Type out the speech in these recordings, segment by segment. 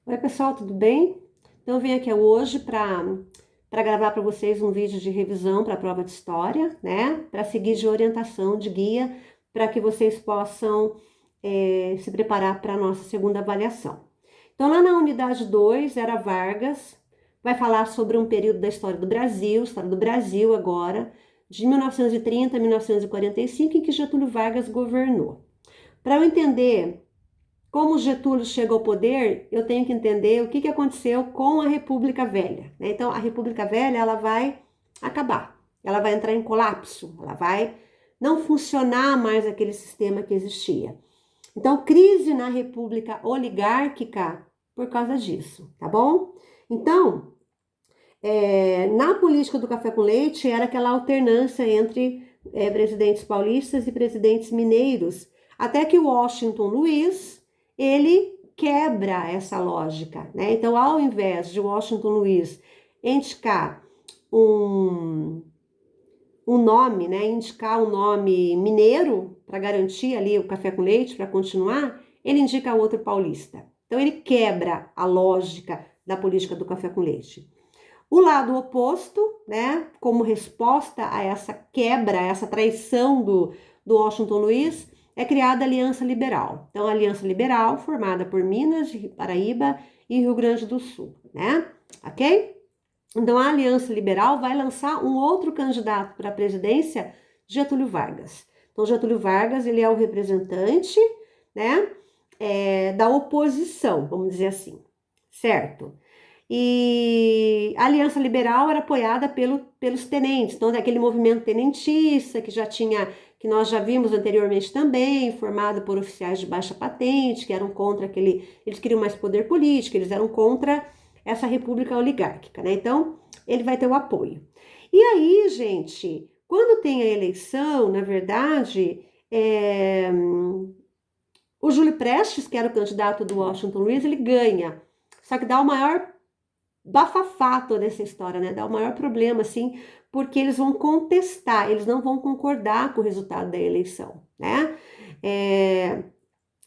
Oi, pessoal, tudo bem? Então, eu vim aqui hoje para gravar para vocês um vídeo de revisão para a prova de história, né? Para seguir de orientação, de guia, para que vocês possam se preparar para a nossa segunda avaliação. Então, lá na unidade 2, era Vargas, vai falar sobre um período da história do Brasil agora, de 1930 a 1945, em que Getúlio Vargas governou. Para eu entender como Getúlio chega ao poder, eu tenho que entender o que aconteceu com a República Velha, né? Então, a República Velha, ela vai acabar, ela vai entrar em colapso, ela vai não funcionar mais aquele sistema que existia. Então, crise na República Oligárquica por causa disso, tá bom? Então, na política do café com leite, era aquela alternância entre presidentes paulistas e presidentes mineiros, até que Washington Luiz, ele quebra essa lógica, né? Então, ao invés de Washington Luiz indicar um nome, né? Indicar um nome mineiro para garantir ali o café com leite, para continuar, ele indica outro paulista. Então, ele quebra a lógica da política do café com leite. O lado oposto, né, como resposta a essa quebra, a essa traição do Washington Luiz, é criada a Aliança Liberal. Então, a Aliança Liberal, formada por Minas, Paraíba e Rio Grande do Sul, né? Ok? Então, a Aliança Liberal vai lançar um outro candidato para a presidência, Getúlio Vargas. Então, Getúlio Vargas, ele é o representante, né, da oposição, vamos dizer assim, certo? E a Aliança Liberal era apoiada pelos tenentes, então daquele movimento tenentista que nós já vimos anteriormente também, formado por oficiais de baixa patente, que eram contra eles queriam mais poder político, eles eram contra essa república oligárquica, né? Então, ele vai ter o apoio. E aí, gente, quando tem a eleição, na verdade, o Júlio Prestes, que era o candidato do Washington Luiz, ele ganha. Só que dá o maior bafafá toda essa história, né? Dá o maior problema, assim, porque eles vão contestar, eles não vão concordar com o resultado da eleição, né?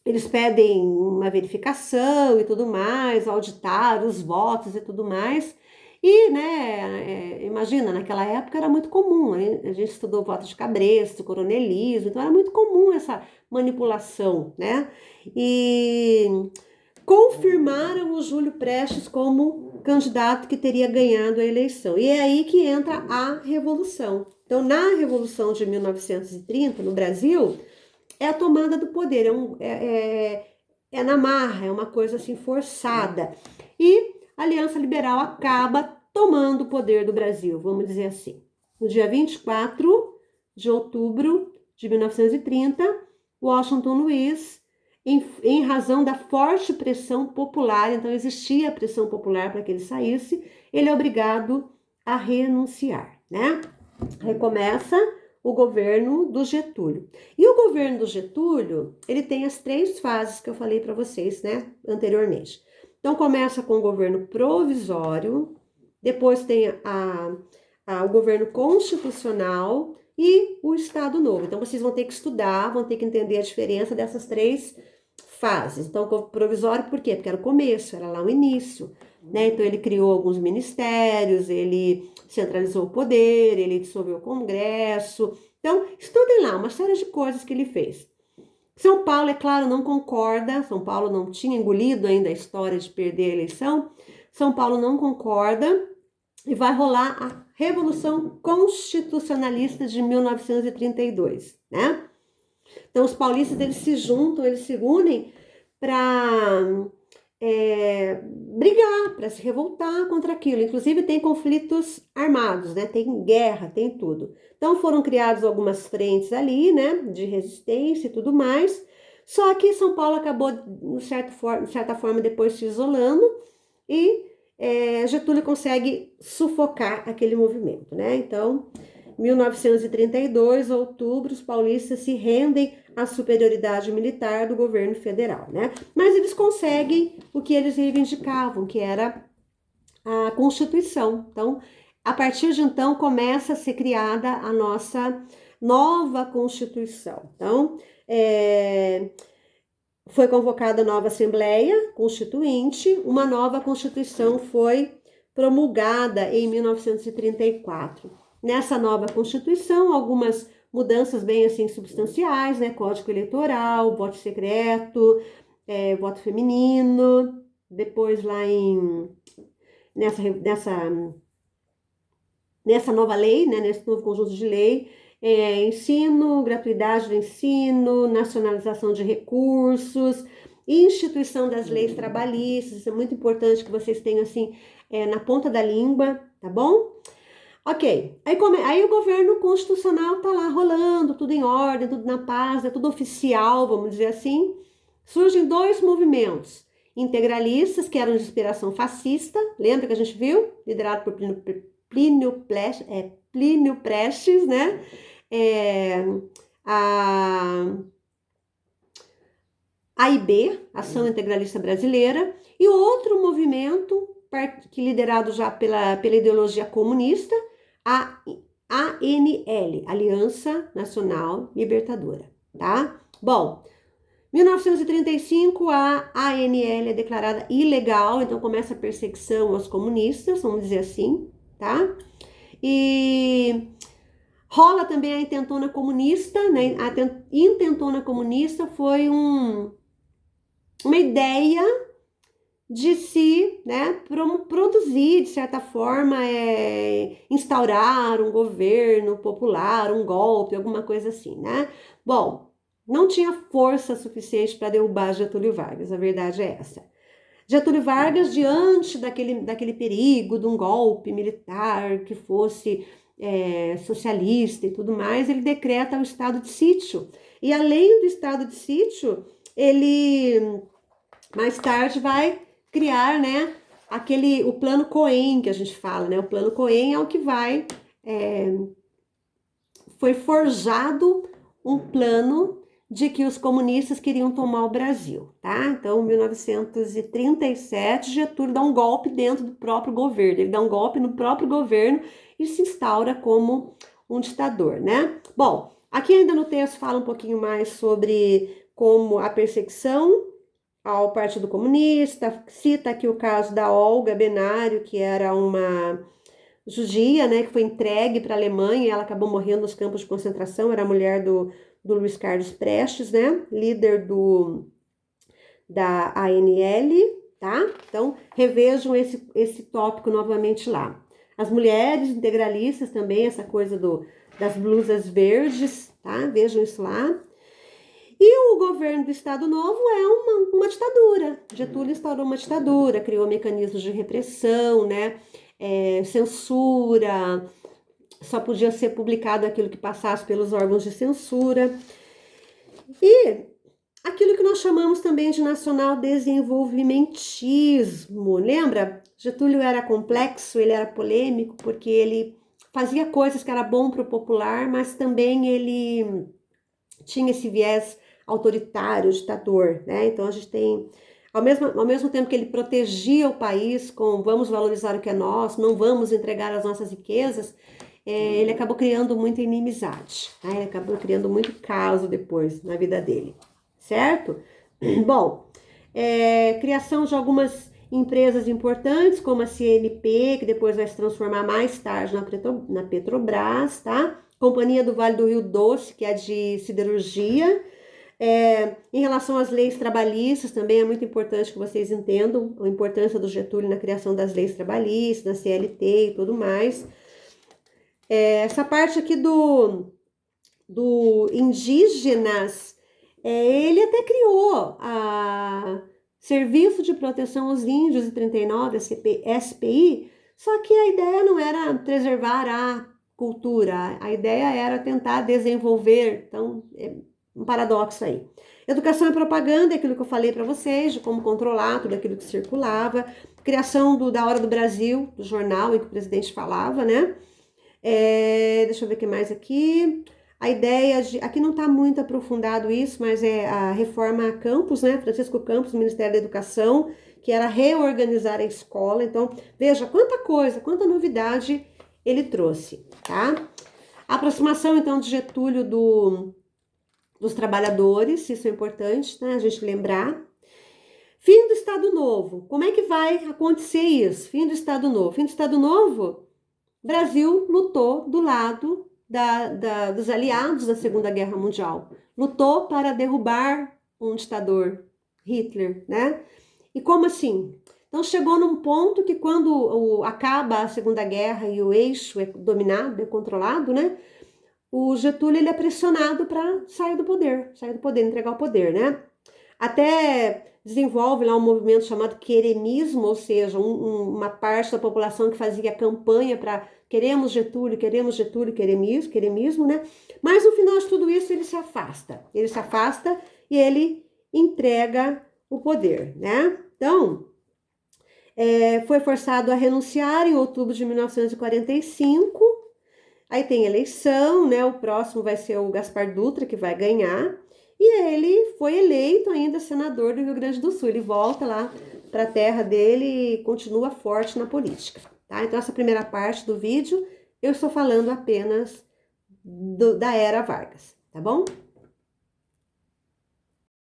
Eles pedem uma verificação e tudo mais, auditar os votos e tudo mais. E, né, imagina, naquela época era muito comum, né? A gente estudou voto de cabresto, coronelismo, então era muito comum essa manipulação, né? E confirmaram o Júlio Prestes como candidato que teria ganhado a eleição. E é aí que entra a Revolução. Então, na Revolução de 1930, no Brasil, é a tomada do poder, é na marra, é uma coisa assim forçada. E a Aliança Liberal acaba tomando o poder do Brasil, vamos dizer assim. No dia 24 de outubro de 1930, Washington Luiz, em razão da forte pressão popular, então existia pressão popular para que ele saísse, ele é obrigado a renunciar, né? Recomeça o governo do Getúlio. E o governo do Getúlio, ele tem as 3 fases que eu falei para vocês, né, anteriormente. Então, começa com o governo provisório, depois tem o governo constitucional e o Estado Novo. Então, vocês vão ter que estudar, vão ter que entender a diferença dessas 3 fases. Então, provisório por quê? Porque era o começo, era lá o início, né? Então, ele criou alguns ministérios, ele centralizou o poder, ele dissolveu o Congresso. Então, estudem lá uma série de coisas que ele fez. São Paulo, é claro, não concorda. São Paulo não tinha engolido ainda a história de perder a eleição. São Paulo não concorda e vai rolar a Revolução Constitucionalista de 1932, né? Então, os paulistas, eles se juntam, eles se unem para brigar, para se revoltar contra aquilo. Inclusive, tem conflitos armados, né? Tem guerra, tem tudo. Então, foram criadas algumas frentes ali, né? De resistência e tudo mais. Só que São Paulo acabou, de certa forma, depois se isolando e Getúlio consegue sufocar aquele movimento, né? Então, 1932, outubro, os paulistas se rendem à superioridade militar do governo federal, né? Mas eles conseguem o que eles reivindicavam, que era a Constituição. Então, a partir de então, começa a ser criada a nossa nova Constituição. Então, Foi convocada a nova Assembleia Constituinte, uma nova Constituição foi promulgada em 1934. Nessa nova Constituição, algumas mudanças bem assim substanciais, né? Código eleitoral, voto secreto, voto feminino. Depois lá nessa nova lei, né? Nesse novo conjunto de lei, ensino, gratuidade do ensino, nacionalização de recursos, instituição das leis trabalhistas. Isso é muito importante que vocês tenham assim na ponta da língua, tá bom? Ok, aí o governo constitucional tá lá rolando, tudo em ordem, tudo na paz, é tudo oficial, vamos dizer assim. Surgem dois movimentos integralistas, que eram de inspiração fascista, lembra que a gente viu? Liderado por Plínio Prestes, né? A AIB, Ação Integralista Brasileira, e outro movimento, que liderado já pela ideologia comunista, a ANL, Aliança Nacional Libertadora, tá? Bom, 1935 a ANL é declarada ilegal, então começa a perseguição aos comunistas, vamos dizer assim, tá? E rola também a intentona comunista, né? A intentona comunista foi uma ideia de se, né, produzir, de certa forma, instaurar um governo popular, um golpe, alguma coisa assim, né? Bom, não tinha força suficiente para derrubar Getúlio Vargas, a verdade é essa. Getúlio Vargas, diante daquele perigo de um golpe militar que fosse socialista e tudo mais, ele decreta o estado de sítio. E além do estado de sítio, ele mais tarde vai criar, né, o plano Cohen que a gente fala, né? O plano Cohen é o que foi forjado um plano de que os comunistas queriam tomar o Brasil, tá? Então, em 1937, Getúlio dá um golpe dentro do próprio governo, ele dá um golpe no próprio governo e se instaura como um ditador, né? Bom, aqui ainda no texto fala um pouquinho mais sobre como a perseguição ao Partido Comunista, cita aqui o caso da Olga Benário, que era uma judia, né, que foi entregue para a Alemanha, e ela acabou morrendo nos campos de concentração, era a mulher do Luiz Carlos Prestes, né, líder da ANL, tá? Então, revejam esse tópico novamente lá. As mulheres integralistas também, essa coisa das blusas verdes, tá? Vejam isso lá. E o governo do Estado Novo é uma ditadura. Getúlio instaurou uma ditadura, criou mecanismos de repressão, né? Censura, só podia ser publicado aquilo que passasse pelos órgãos de censura. E aquilo que nós chamamos também de nacional desenvolvimentismo. Lembra? Getúlio era complexo, ele era polêmico, porque ele fazia coisas que era bom para o popular, mas também ele tinha esse viés autoritário, ditador, né? Então a gente tem, ao mesmo tempo que ele protegia o país com vamos valorizar o que é nosso, não vamos entregar as nossas riquezas, ele acabou criando muita inimizade, né? Ele acabou criando muito caos depois na vida dele, certo? Bom, criação de algumas empresas importantes, como a CNP, que depois vai se transformar mais tarde na Petrobras, tá? Companhia do Vale do Rio Doce, que é de siderurgia. Em relação às leis trabalhistas, também é muito importante que vocês entendam a importância do Getúlio na criação das leis trabalhistas, da CLT e tudo mais. Essa parte aqui do indígenas, ele até criou a Serviço de Proteção aos Índios em 39, a SPI, só que a ideia não era preservar a cultura, a ideia era tentar desenvolver, então um paradoxo aí. Educação e propaganda, é aquilo que eu falei para vocês, de como controlar tudo aquilo que circulava. Criação da Hora do Brasil, do jornal em que o presidente falava, né? Deixa eu ver o que mais aqui. A ideia de... Aqui não está muito aprofundado isso, mas é a reforma Campos, né? Francisco Campos, Ministério da Educação, que era reorganizar a escola. Então, veja quanta coisa, quanta novidade ele trouxe, tá? A aproximação, então, de Getúlio dos trabalhadores, isso é importante, né, a gente lembrar. Fim do Estado Novo, como é que vai acontecer isso? Fim do Estado Novo. Fim do Estado Novo, Brasil lutou do lado dos aliados da Segunda Guerra Mundial. Lutou para derrubar um ditador, Hitler, né? E como assim? Então chegou num ponto que quando acaba a Segunda Guerra e o eixo é dominado, é controlado, né? O Getúlio ele é pressionado para sair do poder, entregar o poder, né? Até desenvolve lá um movimento chamado queremismo, ou seja, uma parte da população que fazia campanha para queremos Getúlio, queremismo, né? Mas no final de tudo isso ele se afasta e ele entrega o poder, né? Então, foi forçado a renunciar em outubro de 1945. Aí tem eleição, né? O próximo vai ser o Gaspar Dutra, que vai ganhar. E ele foi eleito ainda senador do Rio Grande do Sul. Ele volta lá para a terra dele e continua forte na política, tá? Então, essa primeira parte do vídeo, eu estou falando apenas da era Vargas, tá bom?